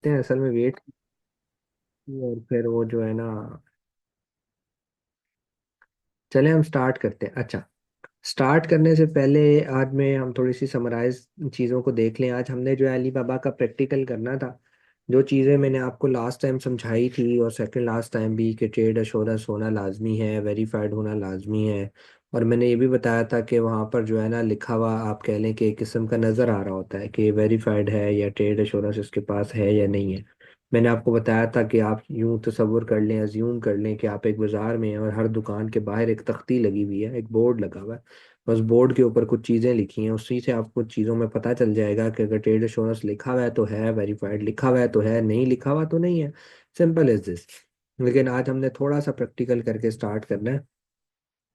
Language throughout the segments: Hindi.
हैं असल में वेट और फिर वो जो है ना। चले हम स्टार्ट करते हैं। अच्छा, स्टार्ट करने से पहले आज में हम थोड़ी सी समराइज चीज़ों को देख लें। आज हमने जो है अली बाबा का प्रैक्टिकल करना था। जो चीज़ें मैंने आपको लास्ट टाइम समझाई थी और सेकंड लास्ट टाइम भी कि ट्रेड एश्योरेंस होना लाजमी है, वेरीफाइड होना लाजमी है। और मैंने ये भी बताया था कि वहाँ पर जो है ना लिखा हुआ आप कह लें कि एक किस्म का नज़र आ रहा होता है कि वेरीफाइड है या ट्रेड एश्योरेंस इसके पास है या नहीं है। मैंने आपको बताया था कि आप यूं तसव्वुर कर लें, अज्यूम कर लें कि आप एक बाजार में हैं और हर दुकान के बाहर एक तख्ती लगी हुई है, एक बोर्ड लगा हुआ है। बस बोर्ड के ऊपर कुछ चीज़ें लिखी हैं, उसी से आपको चीज़ों में पता चल जाएगा कि अगर ट्रेड एश्योरेंस लिखा हुआ है तो है वेरीफाइड, लिखा हुआ है तो है, नहीं लिखा हुआ तो नहीं है। Simple is this. लेकिन आज हमने थोड़ा सा प्रैक्टिकल करके स्टार्ट करना है।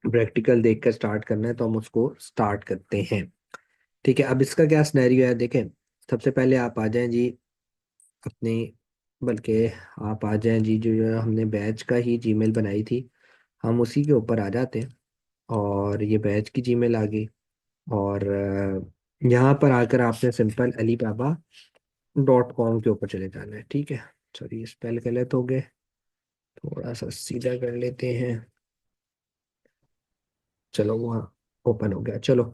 प्रैक्टिकल देख कर स्टार्ट करना है तो हम उसको स्टार्ट करते हैं। ठीक है, अब इसका क्या सिनेरियो है देखें। सबसे पहले आप आ जाएं जी अपनी, बल्कि आप आ जाएं जी, जो जो हमने बैच का ही जीमेल बनाई थी हम उसी के ऊपर आ जाते हैं। और ये बैच की जीमेल आ गई। और यहाँ पर आकर आपने सिंपल alibaba.com के ऊपर चले जाना है। ठीक है, सॉरी स्पेल गलत हो गए, थोड़ा सा सीधा कर लेते हैं। चलो वहाँ ओपन हो गया। चलो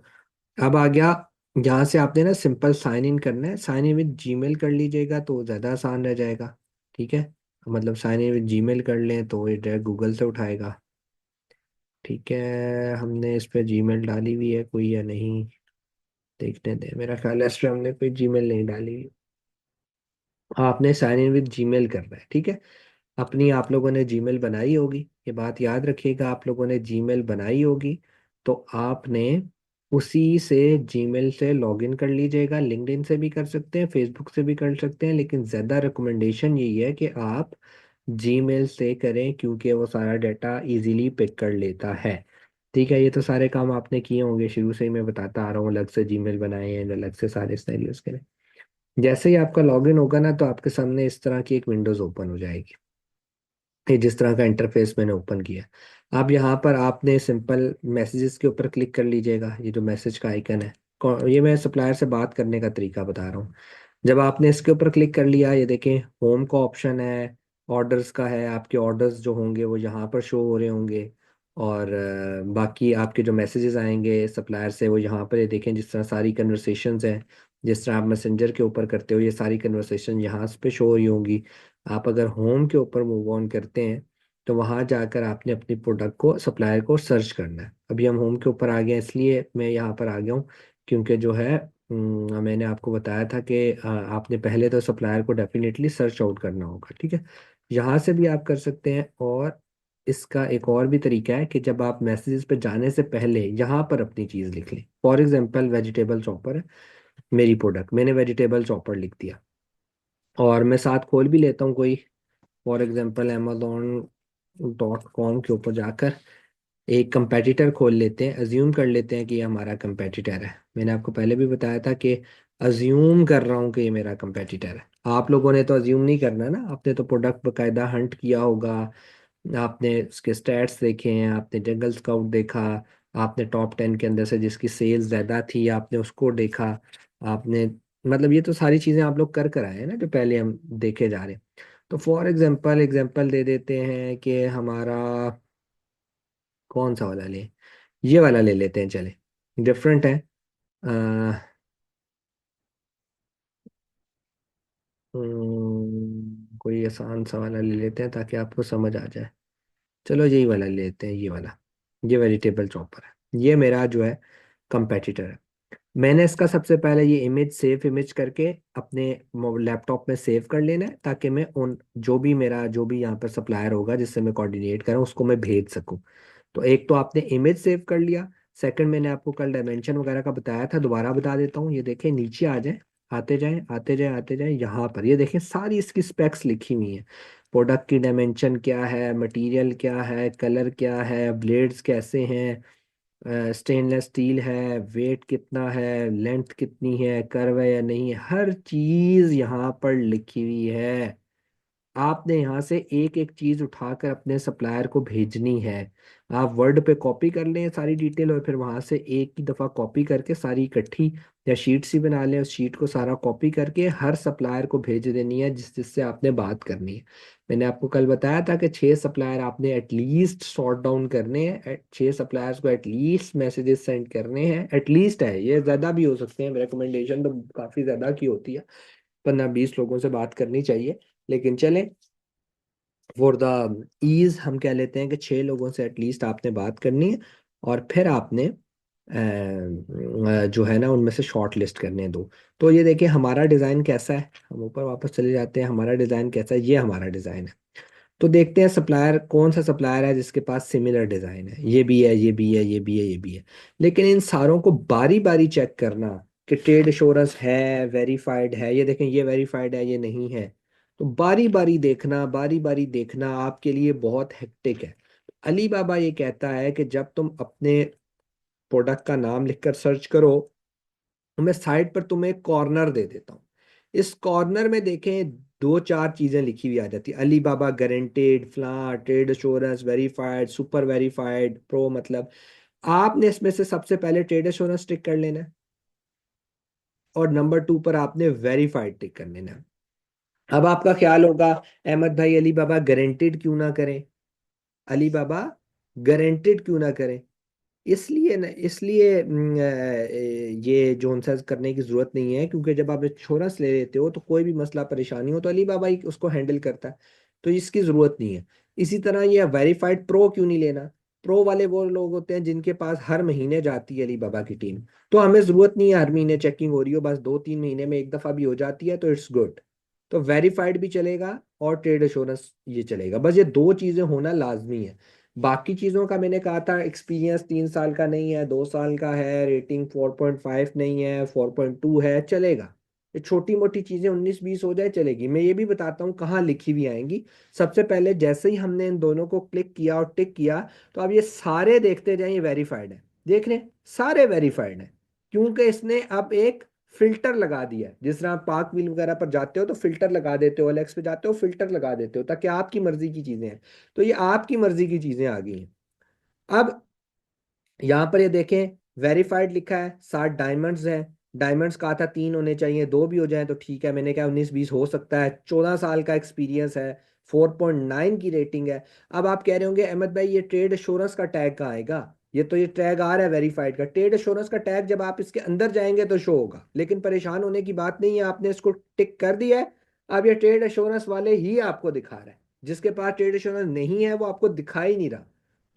अब आ गया। यहाँ से आपने ना सिंपल साइन इन करना है। साइन इन विद जीमेल कर लीजिएगा तो ज़्यादा आसान रह जाएगा। ठीक है, मतलब साइन इन विद जीमेल कर लें तो ये डायरेक्ट गूगल से उठाएगा। ठीक है, हमने इस पे जीमेल डाली हुई है कोई या नहीं, देखने दें। मेरा ख्याल है इस पे हमने कोई जीमेल नहीं डाली हुई। आपने साइन इन विद जीमेल करना है। ठीक है, अपनी आप लोगों ने जीमेल बनाई होगी, ये बात याद रखिएगा, आप लोगों ने जीमेल बनाई होगी। तो आपने उसी से जीमेल से लॉगिन कर लीजिएगा। लिंक्डइन से भी कर सकते हैं, फेसबुक से भी कर सकते हैं, लेकिन ज़्यादा रिकमेंडेशन यही है कि आप जीमेल से करें क्योंकि वो सारा डाटा इजीली पिक कर लेता है। ठीक है, ये तो सारे काम आपने किए होंगे, शुरू से ही मैं बताता आ रहा हूँ, अलग से जीमेल बनाए हैं, अलग से सारे स्टाइल करें। जैसे ही आपका लॉगिन होगा ना तो आपके सामने इस तरह की एक विंडोज ओपन हो जाएगी। ये जिस तरह का इंटरफेस मैंने ओपन किया, अब यहाँ पर आपने सिंपल मैसेजेस के ऊपर क्लिक कर लीजिएगा। ये जो मैसेज का आइकन है, ये मैं सप्लायर से बात करने का तरीका बता रहा हूँ। जब आपने इसके ऊपर क्लिक कर लिया, ये देखें होम का ऑप्शन है, ऑर्डर्स का है, आपके ऑर्डर्स जो होंगे वो यहाँ पर शो हो रहे होंगे। और बाकी आपके जो मैसेजेस आएंगे सप्लायर से वो यहाँ पर, ये देखें जिस तरह सारी कन्वर्सेशंस हैं, जिस तरह आप मैसेंजर के ऊपर करते हो, ये सारी कन्वर्सेशन यहाँ पे शो हो रही होंगी। आप अगर होम के ऊपर मूव ऑन करते हैं तो वहाँ जाकर आपने अपनी प्रोडक्ट को, सप्लायर को सर्च करना है। अभी हम होम के ऊपर आ गए हैं, इसलिए मैं यहाँ पर आ गया हूँ क्योंकि जो है मैंने आपको बताया था कि आपने पहले तो सप्लायर को डेफिनेटली सर्च आउट करना होगा। ठीक है, यहाँ से भी आप कर सकते हैं। और इसका एक और भी तरीका है कि जब आप मैसेजेस पे जाने से पहले यहाँ पर अपनी चीज़ लिख लें। फॉर एग्जांपल वेजिटेबल चॉपर है मेरी प्रोडक्ट, मैंने वेजिटेबल चॉपर लिख दिया और मैं साथ खोल भी लेता हूँ कोई, फॉर एग्जांपल amazon.com के ऊपर जाकर एक कंपेटिटर खोल लेते हैं, अज्यूम कर लेते हैं कि ये हमारा कंपेटिटर है। मैंने आपको पहले भी बताया था कि अज्यूम कर रहा हूँ कि ये मेरा कंपेटिटर है। आप लोगों ने तो अज्यूम नहीं करना ना, आपने तो प्रोडक्ट बकायदा हंट किया होगा, आपने उसके स्टैट्स देखे हैं, आपने जंगल स्काउट देखा, आपने टॉप 10 के अंदर से जिसकी सेल्स ज़्यादा थी आपने उसको देखा। आपने, मतलब ये तो सारी चीज़ें आप लोग कर कर आए हैं ना जो पहले हम देखे जा रहे हैं। तो फॉर एग्जांपल एग्जांपल दे देते हैं कि हमारा कौन सा वाला लें, ये वाला ले लेते हैं, चले डिफरेंट है। कोई आसान सा वाला ले लेते हैं ताकि आपको समझ आ जाए। चलो यही वाला ले लेते हैं, ये वाला। ये वेजिटेबल चॉपर है, ये मेरा जो है कंपेटिटर है। मैंने इसका सबसे पहले ये इमेज सेव इमेज करके अपने लैपटॉप में सेव कर लेना है ताकि मैं उन जो भी यहाँ पर सप्लायर होगा जिससे मैं कोऑर्डिनेट करूँ उसको मैं भेज सकूँ। तो एक तो आपने इमेज सेव कर लिया। सेकंड, मैंने आपको कल डायमेंशन वगैरह का बताया था, दोबारा बता देता हूँ। ये देखें नीचे आ जाए, आते जाएं आते जाएं आते जाएं, यहाँ पर ये देखें सारी इसकी स्पेक्स लिखी हुई हैं। प्रोडक्ट की डायमेंशन क्या है, मटेरियल क्या है, कलर क्या है, ब्लेड्स कैसे हैं, स्टेनलेस स्टील है, वेट कितना है, लेंथ कितनी है, कर्व है या नहीं है, हर चीज यहाँ पर लिखी हुई है। आपने यहाँ से एक एक चीज उठाकर अपने सप्लायर को भेजनी है। आप वर्ड पे कॉपी कर लें सारी डिटेल, और फिर वहां से एक ही दफा कॉपी करके सारी इकट्ठी, या शीट सी बना लें, उस शीट को सारा कॉपी करके हर सप्लायर को भेज देनी है जिससे आपने बात करनी है। मैंने आपको कल बताया था कि 6 सप्लायर आपने एटलीस्ट सॉर्ट डाउन करने हैं, 6 सप्लायर्स को एटलीस्ट मैसेजेस सेंड करने हैं। एटलीस्ट है, ये ज़्यादा भी हो सकते हैं, रिकमेंडेशन तो काफ़ी ज़्यादा की होती है, 15-20 लोगों से बात करनी चाहिए। लेकिन चलें, फॉर द ईज हम कह लेते हैं कि 6 लोगों से एटलीस्ट आपने बात करनी है। और फिर आपने जो है ना उनमें से शॉर्ट लिस्ट करने हैं 2। तो ये देखिए हमारा डिज़ाइन कैसा है, हम ऊपर वापस चले जाते हैं, हमारा डिज़ाइन कैसा है, ये हमारा डिज़ाइन है। तो देखते हैं सप्लायर कौन सा सप्लायर है जिसके पास सिमिलर डिज़ाइन है, ये भी है, ये भी है, ये भी है, ये भी है। लेकिन इन सारों को बारी बारी चेक करना कि ट्रेड एश्योरेंस है, वेरीफाइड है, ये देखें ये वेरीफाइड है, ये नहीं है, तो बारी बारी देखना, बारी बारी देखना आपके लिए बहुत हेक्टिक है। अली बाबा ये कहता है कि जब तुम अपने प्रोडक्ट का नाम लिखकर सर्च करो, तो मैं साइड पर तुम्हें एक कॉर्नर दे देता हूँ। इस कॉर्नर में देखें 2-4 चीजें लिखी हुई आ जाती है, अली बाबा गारंटेड, फ्ला, trade assurance, verified, super verified, pro, मतलब आपने इसमें से सबसे पहले ट्रेड एश्योरेंस टिक कर लेना है, और नंबर 2 पर आपने वेरीफाइड टिक कर लेना है। अब आपका ख्याल होगा, अहमद भाई अली बाबा गारंटेड क्यों ना करें, अली बाबा गारंटेड क्यों ना करें? इसलिए न, इसलिए ये जोन साइज करने की जरूरत नहीं है, क्योंकि जब आप इंश्योरेंस ले लेते हो तो कोई भी मसला परेशानी हो तो अली बाबा ही उसको हैंडल करता है, तो इसकी जरूरत नहीं है। इसी तरह ये वेरीफाइड प्रो क्यों नहीं लेना? प्रो वाले वो लोग होते हैं जिनके पास हर महीने जाती है अली बाबा की टीम, तो हमें जरूरत नहीं है हर महीने चेकिंग हो रही हो, बस 2-3 महीने में एक दफा भी हो जाती है तो इट्स गुड। तो वेरीफाइड भी चलेगा और ट्रेड एश्योरेंस ये चलेगा, बस ये 2 चीजें होना लाजमी है। बाकी चीज़ों का मैंने कहा था, एक्सपीरियंस 3 साल का नहीं है, 2 साल का है, रेटिंग 4.5 नहीं है, 4.2 है, चलेगा। ये छोटी मोटी चीज़ें 19-20 हो जाए चलेगी। मैं ये भी बताता हूँ कहाँ लिखी हुई आएंगी। सबसे पहले जैसे ही हमने इन दोनों को क्लिक किया और टिक किया, तो अब ये सारे देखते जाए, ये वेरीफाइड है, देख रहे हैं सारे वेरीफाइड है, क्योंकि इसने अब एक फिल्टर लगा दिया है। जिस तरह आप पार्क व्हील वगैरह पर जाते हो तो फिल्टर लगा देते हो, एलेक्स पे जाते हो फिल्टर लगा देते हो, ताकि आपकी मर्जी की चीज़ें हैं। तो ये आपकी मर्जी की चीजें आ गई हैं। अब यहाँ पर ये देखें, वेरीफाइड लिखा है, 7 डायमंड्स हैं। डायमंड्स कहा था 3 होने चाहिए, 2 भी हो जाए तो ठीक है, मैंने कहा 19-20 हो सकता है। 14 साल का एक्सपीरियंस है, 4.9 की रेटिंग है। अब आप कह रहे होंगे अहमद भाई ये ट्रेड एश्योरेंस का टैग कहाँ आएगा? ये तो ये टैग आ रहा है वेरीफाइड का, ट्रेड एश्योरेंस का टैग जब आप इसके अंदर जाएंगे तो शो होगा, लेकिन परेशान होने की बात नहीं है, आपने इसको टिक कर दिया है। अब ये ट्रेड एश्योरेंस वाले ही आपको दिखा रहा है, जिसके पास ट्रेड एश्योरेंस नहीं है वो आपको दिखा ही नहीं रहा।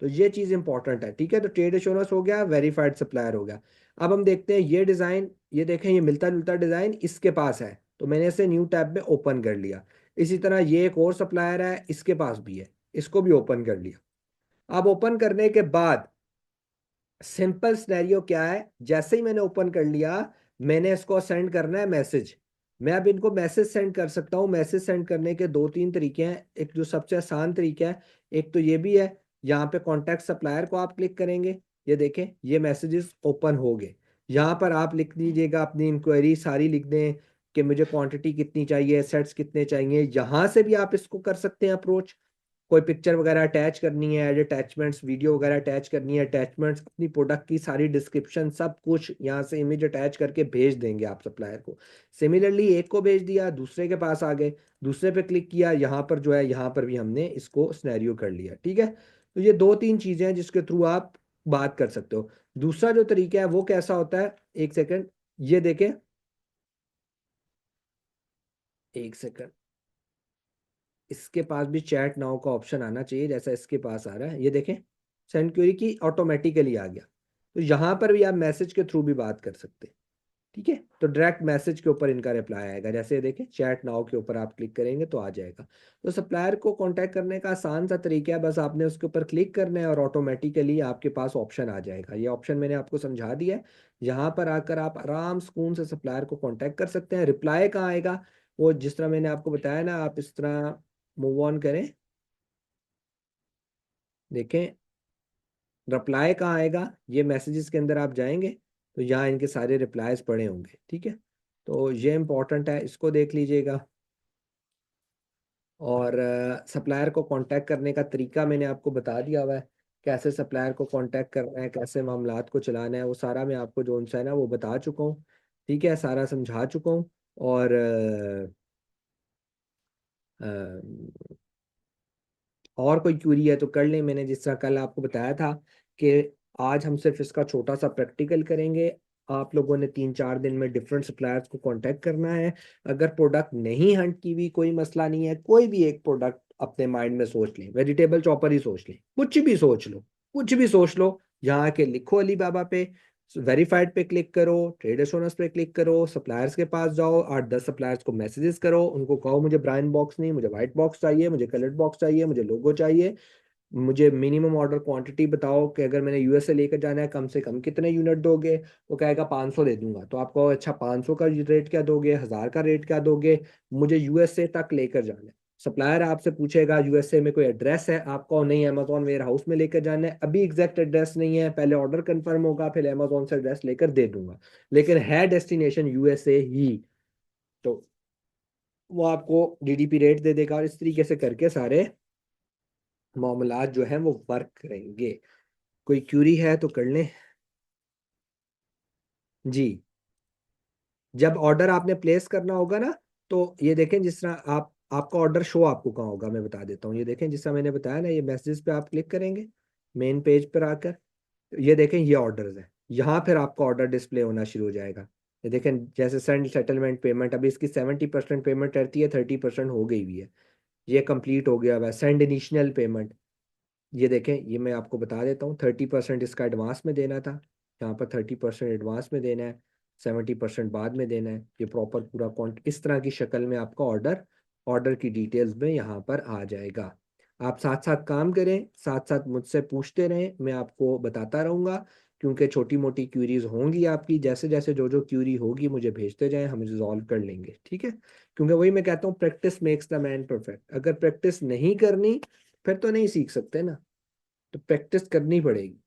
तो ये चीज़ इंपॉर्टेंट है, ठीक है। तो ट्रेड एश्योरेंस हो गया, वेरीफाइड सप्लायर हो गया। अब हम देखते हैं ये डिज़ाइन, ये देखें ये मिलता जुलता डिज़ाइन इसके पास है, तो मैंने इसे न्यू टैब में ओपन कर लिया। इसी तरह ये एक और सप्लायर है, इसके पास भी है, इसको भी ओपन कर लिया। अब ओपन करने के बाद सिंपल सिनेरियो क्या है, जैसे ही मैंने ओपन कर लिया, मैंने इसको सेंड करना है मैसेज। मैं अब इनको मैसेज सेंड कर सकता हूँ। मैसेज सेंड करने के 2-3 तरीके हैं। एक जो सबसे आसान तरीका है, एक तो ये भी है, यहाँ पे कॉन्टैक्ट सप्लायर को आप क्लिक करेंगे, ये देखें ये मैसेजेस ओपन हो गए। यहाँ पर आप लिख दीजिएगा अपनी इंक्वायरी सारी लिख दें कि मुझे क्वांटिटी कितनी चाहिए, सेट्स कितने चाहिए। यहाँ से भी आप इसको कर सकते हैं अप्रोच, कोई पिक्चर वगैरह अटैच करनी है, एड अटैचमेंट्स, वीडियो वगैरह अटैच करनी है, अटैचमेंट्स, अपनी प्रोडक्ट की सारी डिस्क्रिप्शन सब कुछ यहाँ से इमेज अटैच करके भेज देंगे आप सप्लायर को। सिमिलरली एक को भेज दिया, दूसरे के पास आ गए, दूसरे पे क्लिक किया, यहाँ पर जो है यहाँ पर भी हमने इसको सिनेरियो कर लिया, ठीक है। तो ये 2-3 चीज़ें हैं जिसके थ्रू आप बात कर सकते हो। दूसरा जो तरीका है वो कैसा होता है, एक सेकेंड, ये देखें, एक सेकेंड, इसके पास भी चैट नाउ का ऑप्शन आना चाहिए जैसा इसके पास आ रहा है, ये देखें सेंड क्वेरी की ऑटोमेटिकली आ गया। तो यहाँ पर भी आप मैसेज के थ्रू भी बात कर सकते हैं, ठीक है। तो डायरेक्ट मैसेज के ऊपर इनका रिप्लाई आएगा, जैसे ये देखें चैट नाउ के ऊपर आप क्लिक करेंगे तो आ जाएगा। तो सप्लायर को कांटेक्ट करने का आसान सा तरीका है, बस आपने उसके ऊपर क्लिक करना है और ऑटोमेटिकली आपके पास ऑप्शन आ जाएगा। ये ऑप्शन मैंने आपको समझा दिया है। यहाँ पर आकर आप आराम सुकून से सप्लायर को कांटेक्ट कर सकते हैं। रिप्लाई कहाँ आएगा, वो जिस तरह मैंने आपको बताया ना, आप इस तरह मूव ऑन करें, देखें रिप्लाई कहाँ आएगा, ये मैसेजेस के अंदर आप जाएंगे तो यहाँ इनके सारे रिप्लाईज पड़े होंगे, ठीक है। तो ये इंपॉर्टेंट है, इसको देख लीजिएगा। और सप्लायर को कांटेक्ट करने का तरीका मैंने आपको बता दिया हुआ है, कैसे सप्लायर को कांटेक्ट करना है, कैसे मामलात को चलाना है, वो सारा मैं आपको जो सा है ना वो बता चुका हूँ। ठीक है, सारा समझा चुका हूँ। और और कोई क्यूरी है तो कर लें। मैंने जिस तरह कल आपको बताया था कि आज हम सिर्फ इसका छोटा सा प्रैक्टिकल करेंगे। आप लोगों ने 3-4 दिन में डिफरेंट सप्लायर्स को कांटेक्ट करना है। अगर प्रोडक्ट नहीं हंट की हुई, कोई मसला नहीं है, कोई भी एक प्रोडक्ट अपने माइंड में सोच लें, वेजिटेबल चॉपर ही सोच लें, कुछ भी सोच लो, कुछ भी सोच लो, यहाँ के लिखो अली बाबा पे, वेरीफाइड पे क्लिक करो, ट्रेड एश्योरेंस पे क्लिक करो, सप्लायर्स के पास जाओ, 8-10 सप्लायर्स को मैसेजेस करो, उनको कहो मुझे ब्राउन बॉक्स नहीं, मुझे व्हाइट बॉक्स चाहिए, मुझे कलर्ड बॉक्स चाहिए, मुझे लोगो चाहिए, मुझे मिनिमम ऑर्डर क्वांटिटी बताओ कि अगर मैंने यूएसए लेकर जाना है कम से कम कितने यूनिट दोगे। वो कहेगा 500 दे दूंगा, तो आपको अच्छा 500 का रेट क्या दोगे, 1000 का रेट क्या दोगे, मुझे यूएसए तक लेकर जाना है। सप्लायर आपसे पूछेगा यूएसए में कोई एड्रेस है, आपको नहीं, अमेजोन वेयर हाउस में लेकर जाना है, अभी एग्जैक्ट एड्रेस नहीं है, पहले ऑर्डर कंफर्म होगा, फिर अमेजोन से एड्रेस लेकर दे दूंगा, लेकिन है डेस्टिनेशन यूएसए ही, तो वो आपको डीडीपी रेट दे देगा। और इस तरीके से करके सारे मामलात जो हैं वो वर्क करेंगे। कोई क्यूरी है तो कर लें। जी। जब ऑर्डर आपने प्लेस करना होगा ना, तो ये देखें, जिस तरह आपका ऑर्डर शो आपको कहाँ होगा मैं बता देता हूँ। ये देखें, जिस तरह मैंने बताया ना, ये मैसेजेस पे आप क्लिक करेंगे मेन पेज पर आकर, ये देखें ये ऑर्डर्स है, यहाँ फिर आपका ऑर्डर डिस्प्ले होना शुरू हो जाएगा। ये देखें, जैसे सेंड सेटलमेंट पेमेंट, अभी इसकी 70% पेमेंट रहती है, 30% हो गई हुई है, ये कंप्लीट हो गया हुआ है। सेंड इनिशियल पेमेंट, ये देखें, ये मैं आपको बता देता हूँ, 30% इसका एडवांस में देना था, यहाँ पर 30% एडवांस में देना है, 70% बाद में देना है। ये प्रॉपर पूरा कॉन्ट इस तरह की शक्ल में आपका ऑर्डर, ऑर्डर की डिटेल्स में यहाँ पर आ जाएगा। आप साथ साथ काम करें, साथ साथ मुझसे पूछते रहें, मैं आपको बताता रहूँगा, क्योंकि छोटी मोटी क्यूरीज होंगी आपकी, जैसे जैसे जो जो क्यूरी होगी मुझे भेजते जाएं, हम रिजॉल्व कर लेंगे। ठीक है, क्योंकि वही मैं कहता हूँ, practice makes the man perfect. अगर प्रैक्टिस नहीं करनी फिर तो नहीं सीख सकते ना, तो प्रैक्टिस करनी पड़ेगी।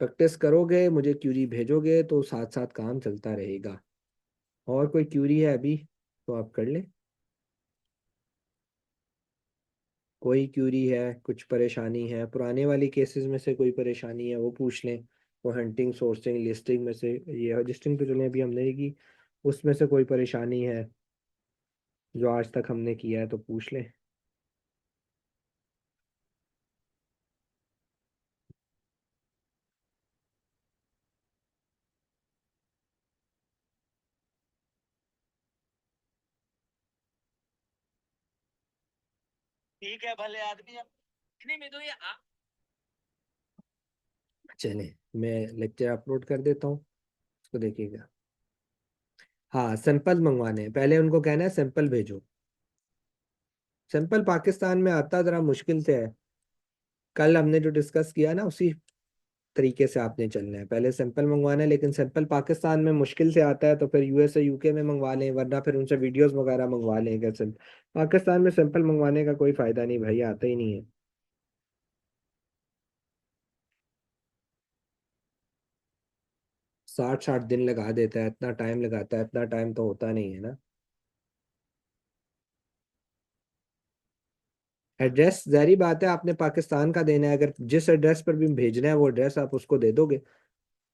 प्रैक्टिस करोगे, मुझे क्यूरी भेजोगे, तो साथ साथ काम चलता रहेगा। और कोई क्यूरी है अभी तो आप कर लें। कोई क्यूरी है, कुछ परेशानी है, पुराने वाली केसेस में से कोई परेशानी है वो पूछ लें। वो हंटिंग, सोर्सिंग, लिस्टिंग में से, ये लिस्टिंग तो चले अभी हमने ही की, उसमें से कोई परेशानी है जो आज तक हमने किया है तो पूछ लें। ठीक है भले आदमी अब नहीं में तो ये चले, मैं लेक्चर अपलोड कर देता हूँ, उसको देखिएगा। हाँ, सैंपल मंगवाने हैं, पहले उनको कहना है सैंपल भेजो। सैंपल पाकिस्तान में आता जरा मुश्किल से है, कल हमने जो डिस्कस किया ना उसी तरीके से आपने चलना है, पहले सैंपल मंगवाना है, लेकिन सैंपल पाकिस्तान में मुश्किल से आता है, तो फिर यूएसए यूके में मंगवा लें, वरना फिर उनसे वीडियोस वगैरह मंगवा लें। कैसे पाकिस्तान में सैंपल मंगवाने का कोई फायदा नहीं भाई, आता ही नहीं है। 60-60 दिन लगा देता है, इतना टाइम लगाता है, इतना टाइम तो होता नहीं है ना। एड्रेस जारी बात है, आपने पाकिस्तान का देना है, अगर जिस एड्रेस पर भी भेजना है वो एड्रेस आप उसको दे दोगे।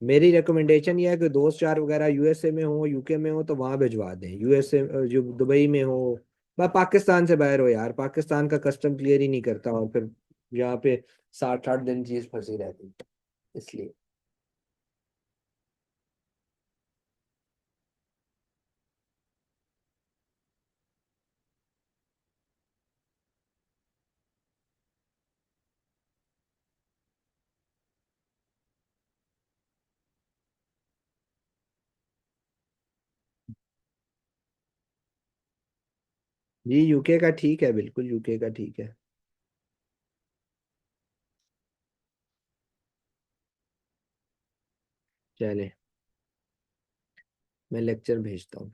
मेरी रिकमेंडेशन ये है कि दोस्त चार वगैरह यूएसए में हो, यूके में हो, तो वहां भिजवा दें। यूएसए जो दुबई में हो, बस पाकिस्तान से बाहर हो यार, पाकिस्तान का कस्टम क्लियर ही नहीं करता, और फिर यहाँ पे 60-60 दिन चीज फंसी रहती है, इसलिए। जी, यूके का ठीक है, बिल्कुल यूके का ठीक है। चले, मैं लेक्चर भेजता हूँ।